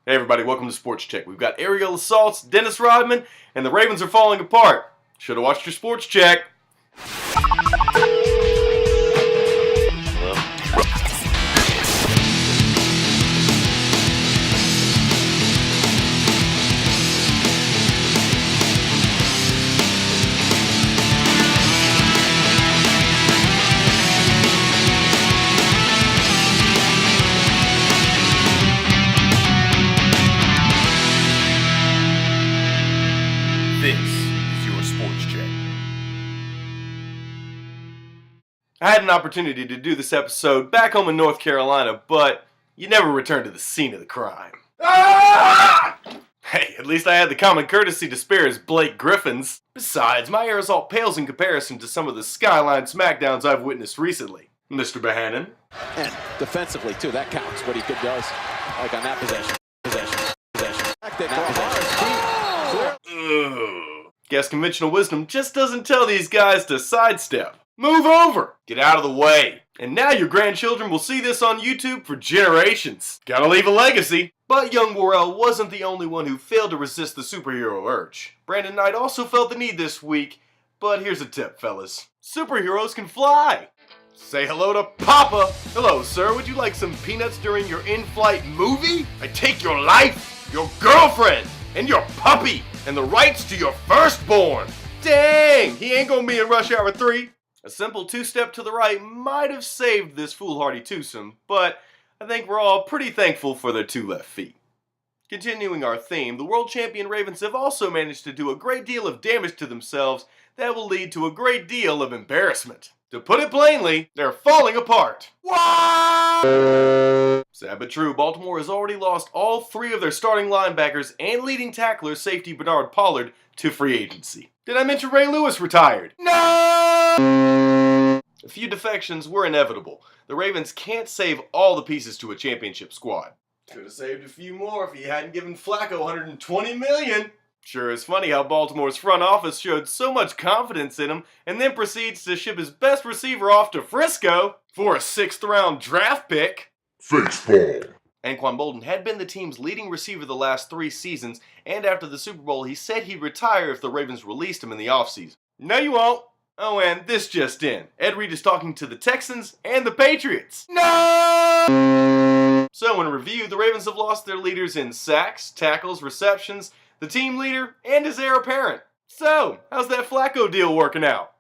Hey everybody, welcome to Sports Check. We've got aerial assaults, Dennis Rodman, and the Ravens are falling apart. Should have watched your Sports Check. I had an opportunity to do this episode back home in North Carolina, but you never return to the scene of the crime. Ah! Hey, at least I had the common courtesy to spare his Blake Griffins. Besides, my air assault pales in comparison to some of the skyline smackdowns I've witnessed recently. Mr. Bohannon. And defensively, too, that counts what he does, like on that possession. Guess conventional wisdom just doesn't tell these guys to sidestep. Move over! Get out of the way! And now your grandchildren will see this on YouTube for generations. Gotta leave a legacy. But young Worrell wasn't the only one who failed to resist the superhero urge. Brandon Knight also felt the need this week, but here's a tip, fellas. Superheroes can fly! Say hello to Papa! Hello, sir, would you like some peanuts during your in-flight movie? I take your life, your girlfriend, and your puppy, and the rights to your firstborn! Dang! He ain't gonna be in Rush Hour 3. A simple two-step to the right might have saved this foolhardy twosome, but I think we're all pretty thankful for their two left feet. Continuing our theme, the world champion Ravens have also managed to do a great deal of damage to themselves that will lead to a great deal of embarrassment. To put it plainly, they're falling apart. What? Sad but true, Baltimore has already lost all three of their starting linebackers and leading tackler safety Bernard Pollard to free agency. Did I mention Ray Lewis retired? No! A few defections were inevitable. The Ravens can't save all the pieces to a championship squad. Could have saved a few more if he hadn't given Flacco $120 million. Sure is funny how Baltimore's front office showed so much confidence in him and then proceeds to ship his best receiver off to Frisco for a 6th round draft pick. Facepalm. Anquan Boldin had been the team's leading receiver the last 3 seasons, and after the Super Bowl he said he'd retire if the Ravens released him in the offseason. No you won't. Oh, and this just in. Ed Reed is talking to the Texans and the Patriots. No! So in review, the Ravens have lost their leaders in sacks, tackles, receptions, the team leader, and his heir apparent. So, how's that Flacco deal working out?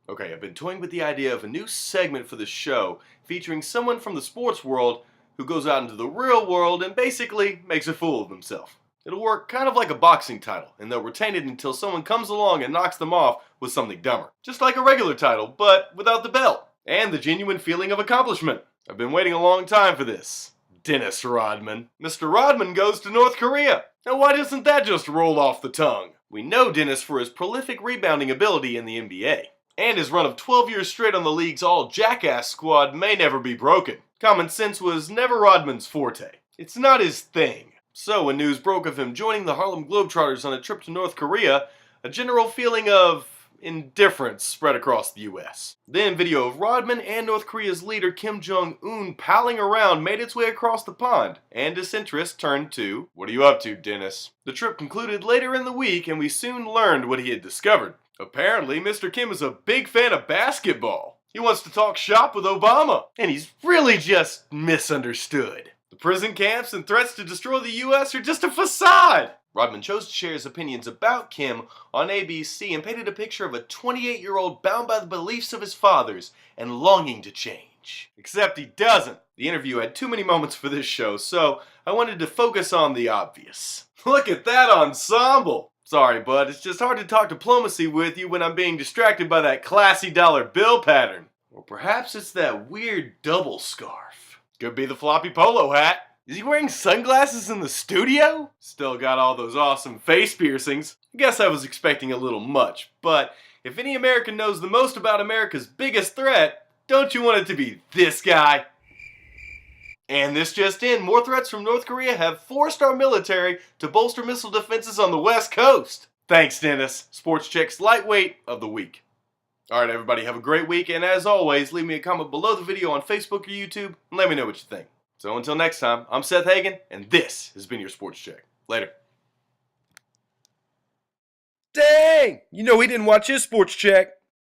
Okay, I've been toying with the idea of a new segment for the show featuring someone from the sports world who goes out into the real world and basically makes a fool of himself. It'll work kind of like a boxing title, and they'll retain it until someone comes along and knocks them off with something dumber. Just like a regular title, but without the belt, and the genuine feeling of accomplishment. I've been waiting a long time for this. Dennis Rodman. Mr. Rodman goes to North Korea. Now why doesn't that just roll off the tongue? We know Dennis for his prolific rebounding ability in the NBA. And his run of 12 years straight on the league's all-jackass squad may never be broken. Common sense was never Rodman's forte. It's not his thing. So when news broke of him joining the Harlem Globetrotters on a trip to North Korea, a general feeling of indifference spread across the US. Then video of Rodman and North Korea's leader Kim Jong-un palling around made its way across the pond, and disinterest turned to, "What are you up to, Dennis?" The trip concluded later in the week and we soon learned what he had discovered. Apparently, Mr. Kim is a big fan of basketball. He wants to talk shop with Obama, and he's really just misunderstood. The prison camps and threats to destroy the US are just a facade. Rodman chose to share his opinions about Kim on ABC and painted a picture of a 28-year-old bound by the beliefs of his fathers and longing to change. Except he doesn't. The interview had too many moments for this show, so I wanted to focus on the obvious. Look at that ensemble! Sorry, bud, it's just hard to talk diplomacy with you when I'm being distracted by that classy dollar bill pattern. Or perhaps it's that weird double scarf. Could be the floppy polo hat. Is he wearing sunglasses in the studio? Still got all those awesome face piercings. I guess I was expecting a little much, but if any American knows the most about America's biggest threat, don't you want it to be this guy? And this just in, more threats from North Korea have forced our military to bolster missile defenses on the West Coast. Thanks, Dennis. Sports Check's lightweight of the week. Alright everybody, have a great week, and as always, leave me a comment below the video on Facebook or YouTube, and let me know what you think. So until next time, I'm Seth Hagan, and this has been your Sports Check. Later. Dang! You know he didn't watch his Sports Check.